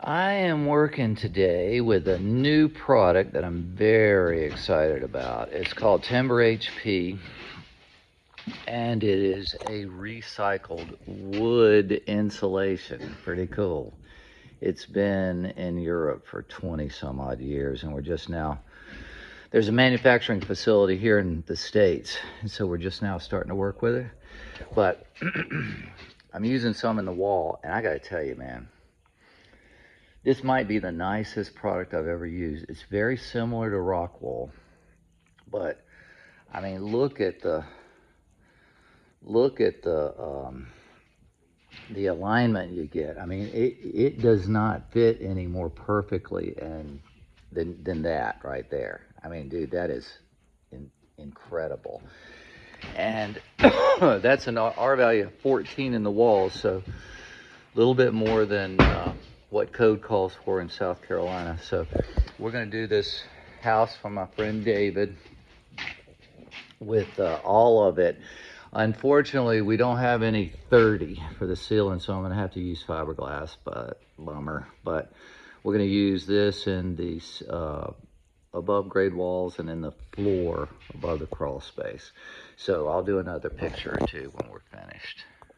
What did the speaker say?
I am working today with a new product that I'm very excited about. It's called Timber HP, and it is a recycled wood insulation. Pretty cool. It's been in Europe for 20 some odd years, and there's a manufacturing facility here in the States, and so we're just now starting to work with it. But I'm using some in the wall, and I gotta tell you, man, this might be the nicest product I've ever used. It's very similar to rock wool, but I mean, look at the alignment you get. I mean, it does not fit any more perfectly than that right there. I mean, dude, that is incredible. And that's an R value of 14 in the walls, so a little bit more than what code calls for in South Carolina. So we're going to do this house for my friend David with all of it. Unfortunately, we don't have any 30 for the ceiling, so I'm going to have to use fiberglass, but bummer. But we're going to use this in these above grade walls and in the floor above the crawl space. So I'll do another picture or two when we're finished.